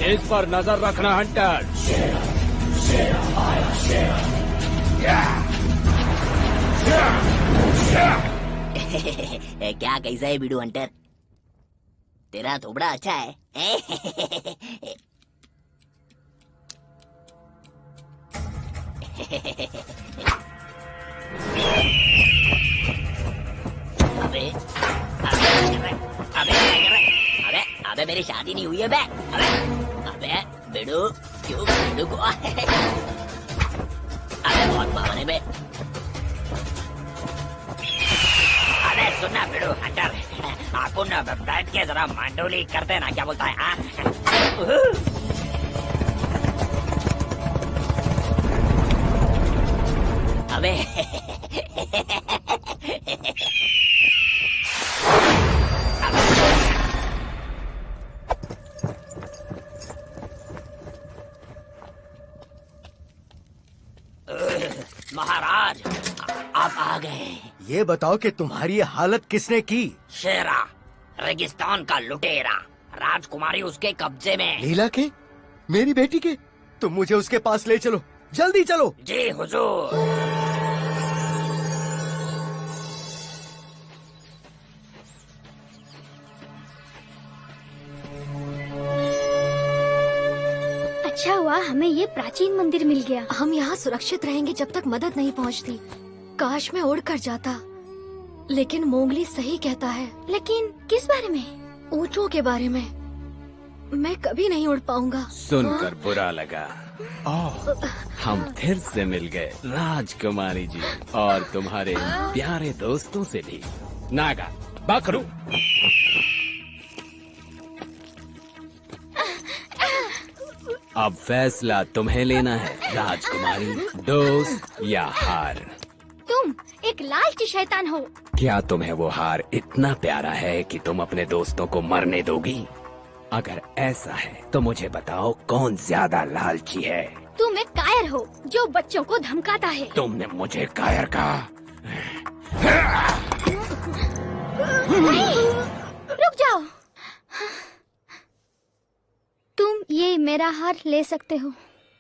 इस पर नजर रखना हंटर। क्या कैसा है बीडू हंटर? तेरा थोबड़ा अच्छा है। अबे अबे मेरी शादी नहीं हुई है बे। अबे बेडू, क्यों बेडू को? अबे बहुत पावन है बे। अबे सुनना बेडू हंटर, अपन बैठ के जरा मांडोली करते ना, क्या बोलता है? अबे महाराज, आप आ गए। ये बताओ कि तुम्हारी ये हालत किसने की? शेरा, रेगिस्तान का लुटेरा, राजकुमारी उसके कब्जे में। लीला के? मेरी बेटी के? तुम मुझे उसके पास ले चलो, जल्दी चलो। जी हुजूर। अच्छा हुआ हमें ये प्राचीन मंदिर मिल गया। हम यहाँ सुरक्षित रहेंगे जब तक मदद नहीं पहुँचती। काश मैं उड़ कर जाता, लेकिन मोगली सही कहता है। लेकिन किस बारे में? ऊँटों के बारे में। मैं कभी नहीं उड़ पाऊंगा। सुनकर बुरा लगा। हम फिर से मिल गए राजकुमारी जी, और तुम्हारे प्यारे दोस्तों से भी। नागा, बकरू। अब फैसला तुम्हें लेना है राजकुमारी, दोस्त या हार। तुम एक लालची शैतान हो। क्या तुम्हें वो हार इतना प्यारा है कि तुम अपने दोस्तों को मरने दोगी? अगर ऐसा है तो मुझे बताओ कौन ज्यादा लालची है? तुम एक कायर हो जो बच्चों को धमकाता है। तुमने मुझे कायर कहा? नहीं, रुक जाओ। तुम ये मेरा हार ले सकते हो।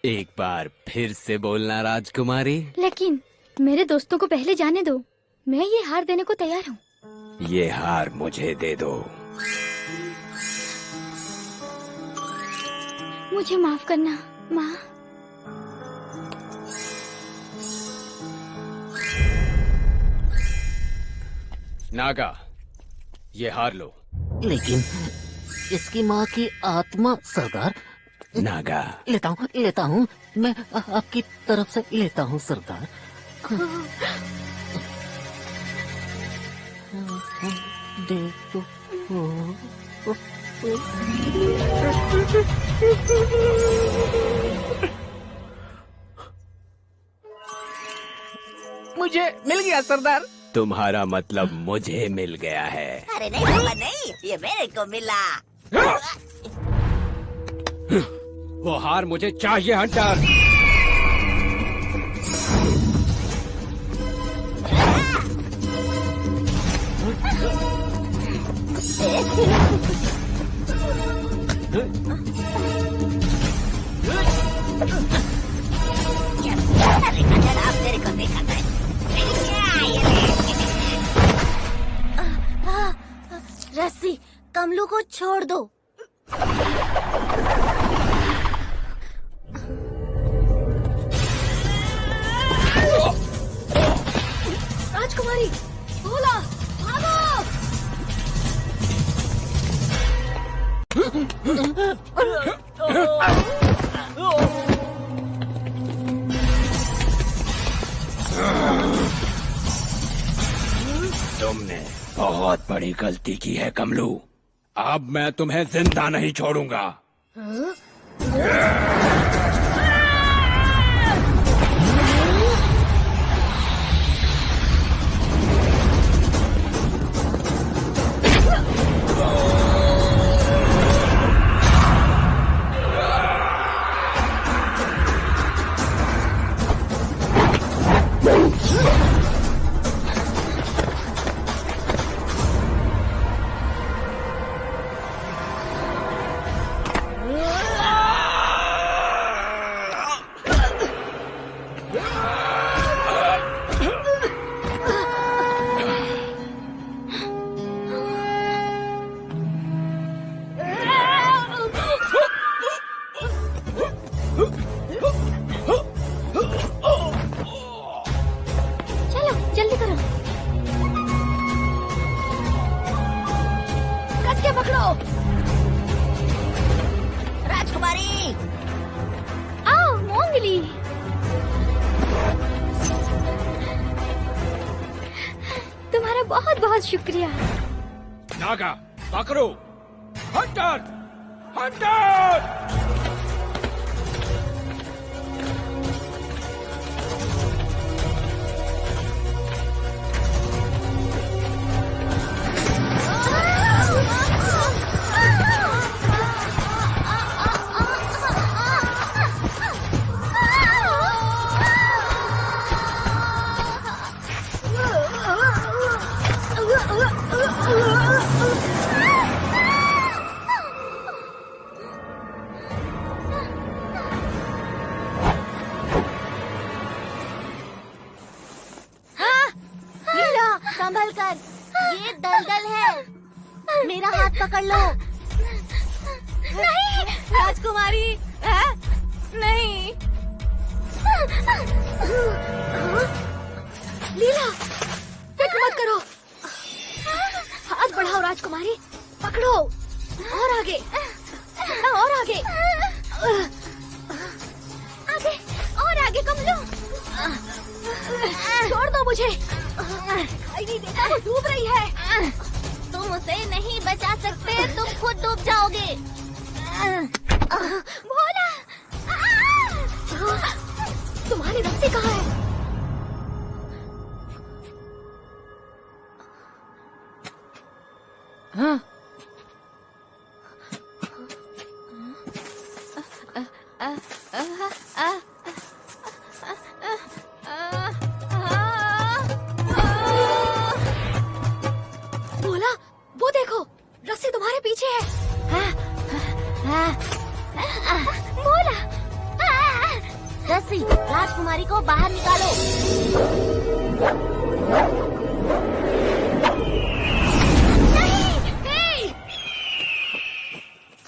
एक बार फिर से बोलना राजकुमारी। लेकिन मेरे दोस्तों को पहले जाने दो। मैं ये हार देने को तैयार हूँ। ये हार मुझे दे दो। मुझे माफ करना माँ। नागा, ये हार लो। लेकिन इसकी माँ की आत्मा सरदार। नागा, लेता हूँ मैं आपकी तरफ से लेता हूँ सरदार। देखो मुझे मिल गया सरदार। तुम्हारा मतलब मुझे मिल गया है। अरे नहीं बाबा नहीं, ये मेरे को मिला। वो हार मुझे चाहिए हंटर। तेरे को देखा था। रस्सी, कमलू को छोड़ दो। राजकुमारी, भोला, भागो! तुमने बहुत बड़ी गलती की है कमलू। अब मैं तुम्हें जिंदा नहीं छोड़ूंगा। बहुत बहुत शुक्रिया। नागा, पकड़ो, हंटर, हंटर! संभल कर, ये दलदल है। मेरा हाथ पकड़ लो। नहीं राजकुमारी, नहीं। लीला, फिक्र मत करो। हाथ बढ़ाओ राजकुमारी, पकड़ो। और आगे, और आगे, आगे और आगे कमलू। छोड़ दो मुझे। दिखाई नहीं देता, वो डूब रही है। तुम उसे नहीं बचा सकते, तुम खुद डूब जाओगे। भोला, तुम्हारी रस्सी कहाँ है? हाँ। भोला, वो देखो, रस्सी तुम्हारे पीछे है। भोला, रस्सी, राजकुमारी को बाहर निकालो। नहीं!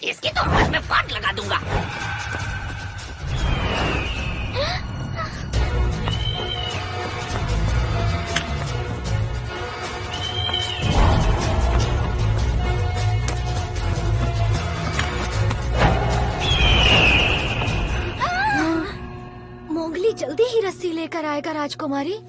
इसकी तो हाथ में फाट लगा दूंगा। मोगली जल्दी ही रस्सी लेकर आएगा राजकुमारी।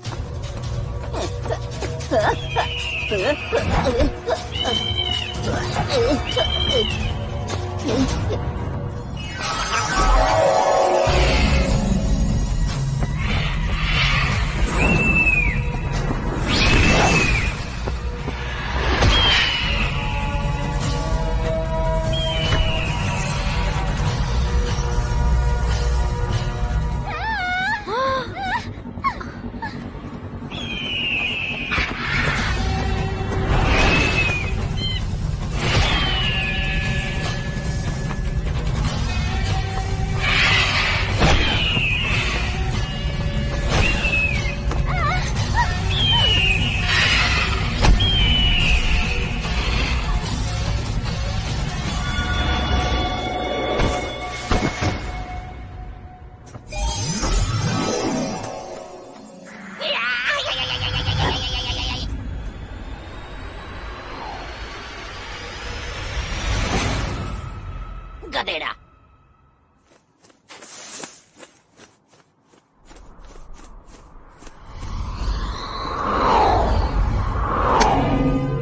गधेड़ा।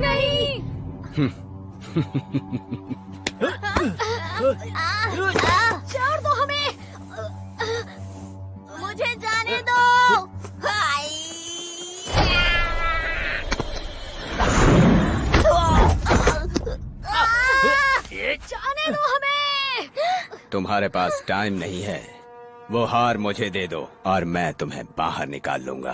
नहीं। छोड़ दो हमें। मुझे जाने दो। जाने दो हमें। तुम्हारे पास टाइम नहीं है, वो हार मुझे दे दो और मैं तुम्हें बाहर निकाल लूंगा।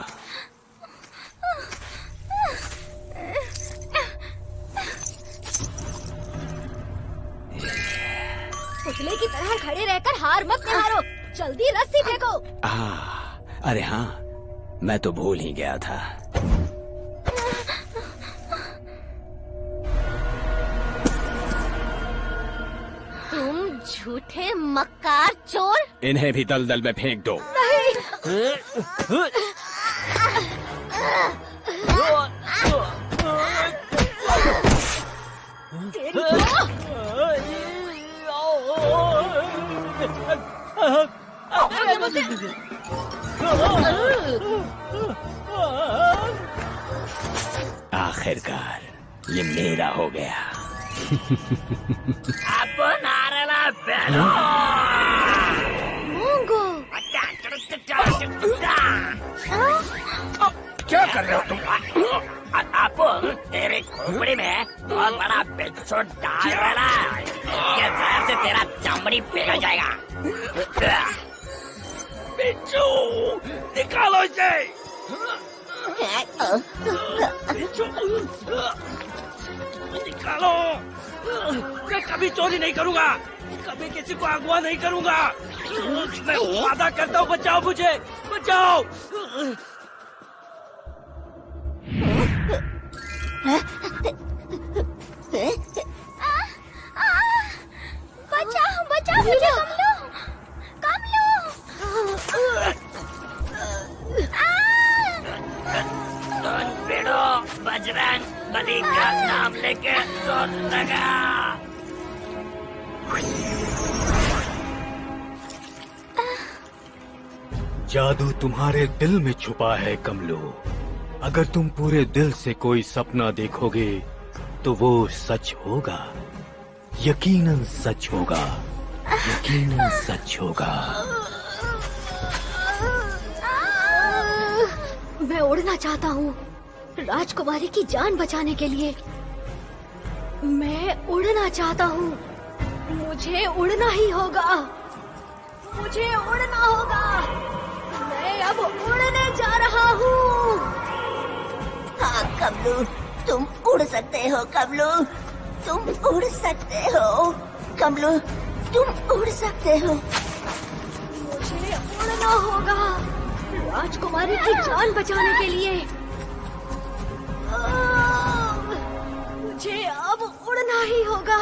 पुतले की तरह खड़े रहकर हार मत निहारो, जल्दी रस्सी फेंको। अरे हाँ, मैं तो भूल ही गया था। तुम झूठे मक्कार चोर। इन्हें भी दलदल में फेंक दो। आखिरकार ये मेरा हो गया। क्या कर रहे हो तुम? तेरे खोपड़ी में बहुत बड़ा बिच्छू डाल रहा है। इसके जहर से तेरा चमड़ी पिघल जाएगा। बिच्छू, निकालो इसे। निकालो। मैं कभी चोरी नहीं करूँगा, कभी किसी को अगवा नहीं करूँगा। मैं वादा करता हूँ, बचाओ मुझे, बचाओ। बचाओ बचाओ मुझे कमलू, कमलू। बजरंग बली का नाम लेके जोर लगा। जादू तुम्हारे दिल में छुपा है कमलो। अगर तुम पूरे दिल से कोई सपना देखोगे तो वो सच होगा, यकीनन सच होगा, यकीनन सच होगा। मैं उड़ना चाहता हूँ राजकुमारी की जान बचाने के लिए। मैं उड़ना चाहता हूँ, मुझे उड़ना ही होगा, मुझे उड़ना होगा। मैं अब उड़ने जा रहा हूँ। हाँ कमलू, तुम उड़ सकते हो कमलू, तुम उड़ सकते हो कमलू, तुम उड़ सकते हो। मुझे उड़ना होगा राजकुमारी की जान बचाने के लिए। मुझे अब उड़ना ही होगा।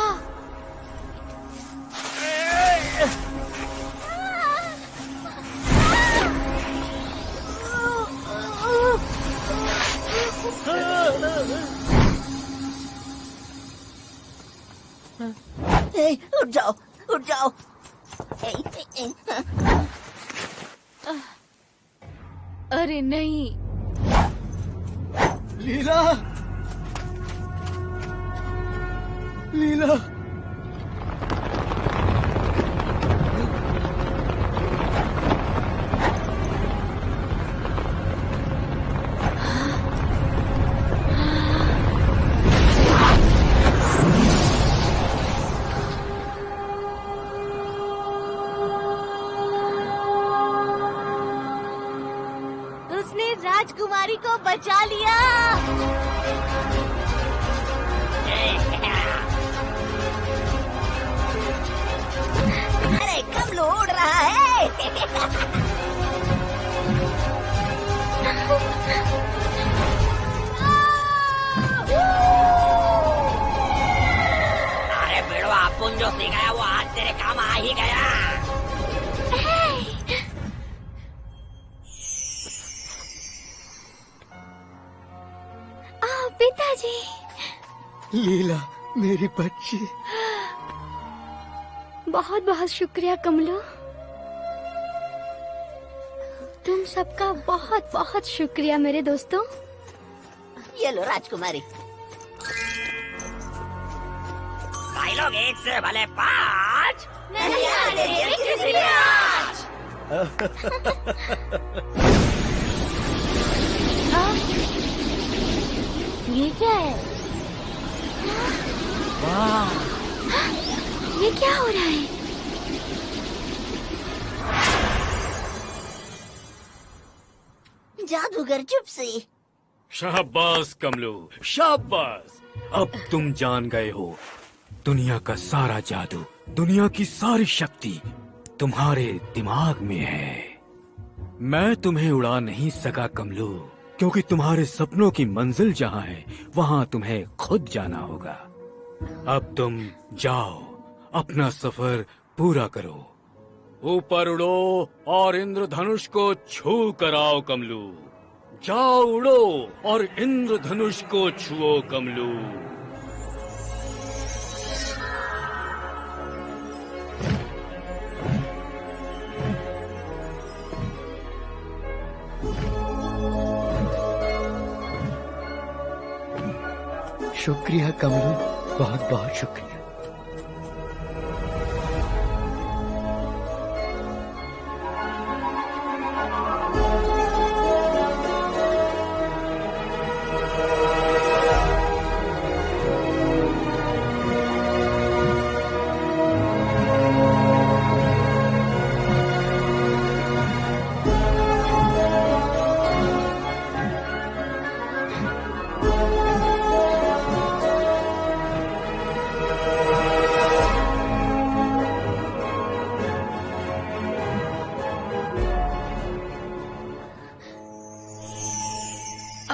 उठ जाओ, उठ जाओ। अरे नहीं। लीला, लीला। राजकुमारी को बचा लिया। अरे कमलू उड़ रहा है। अरे बेड़वा, अपन जो सीखा है वो आज तेरे काम आ ही गया। पिताजी। लीला मेरी बच्ची। बहुत बहुत शुक्रिया कमलो, तुम सबका बहुत बहुत शुक्रिया मेरे दोस्तों। ये लो राजकुमारी। भाई लोग एक से भले पाँच नहीं आने देंगे किसी ने आज। ये क्या है? वाह, ये क्या हो रहा है? जादूगर चुप से। शाबाश कमलो, शाबाश। अब तुम जान गए हो, दुनिया का सारा जादू, दुनिया की सारी शक्ति तुम्हारे दिमाग में है। मैं तुम्हें उड़ा नहीं सका कमलो, क्योंकि तुम्हारे सपनों की मंजिल जहाँ है वहाँ तुम्हें खुद जाना होगा। अब तुम जाओ, अपना सफर पूरा करो। ऊपर उड़ो और इंद्रधनुष को छू कर आओ कमलू। जाओ उड़ो और इंद्रधनुष को छुओ कमलू। शुक्रिया कमलू, बहुत बहुत शुक्रिया।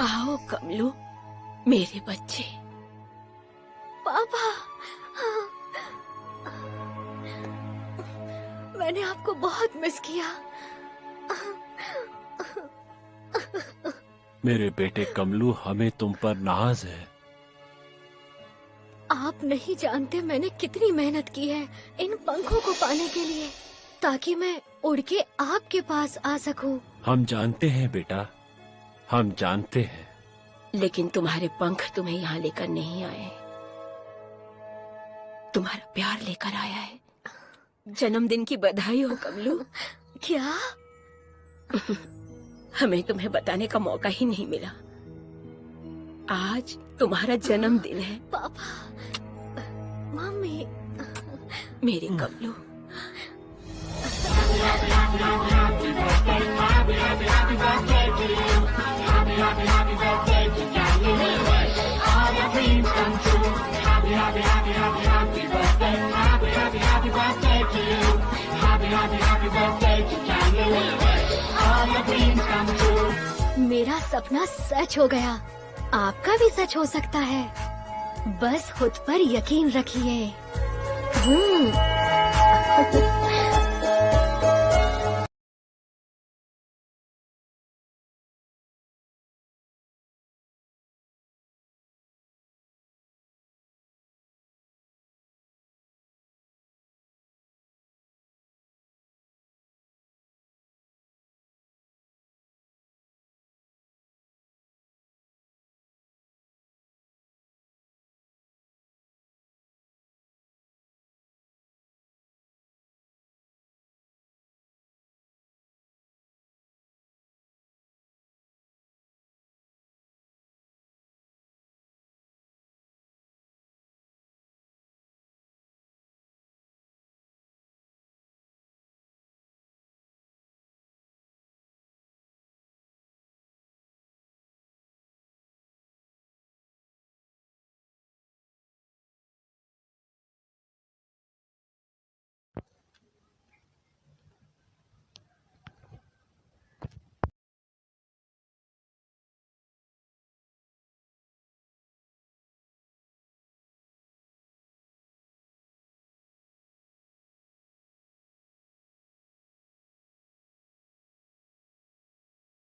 आओ कमलू, मेरे बच्चे। पापा, मैंने आपको बहुत मिस किया। मेरे बेटे कमलू, हमें तुम पर नाज है। आप नहीं जानते मैंने कितनी मेहनत की है इन पंखों को पाने के लिए, ताकि मैं उड़ के आपके पास आ सकूं। हम जानते हैं बेटा, हम जानते हैं। लेकिन तुम्हारे पंख तुम्हें यहाँ लेकर नहीं आए, तुम्हारा प्यार लेकर आया है। जन्मदिन की बधाई हो कमलू। क्या? हमें तुम्हें बताने का मौका ही नहीं मिला। आज तुम्हारा जन्मदिन है। पापा, मम्मी, मेरे कमलू। मेरा सपना सच हो गया, आपका भी सच हो सकता है। बस खुद पर यकीन रखिए।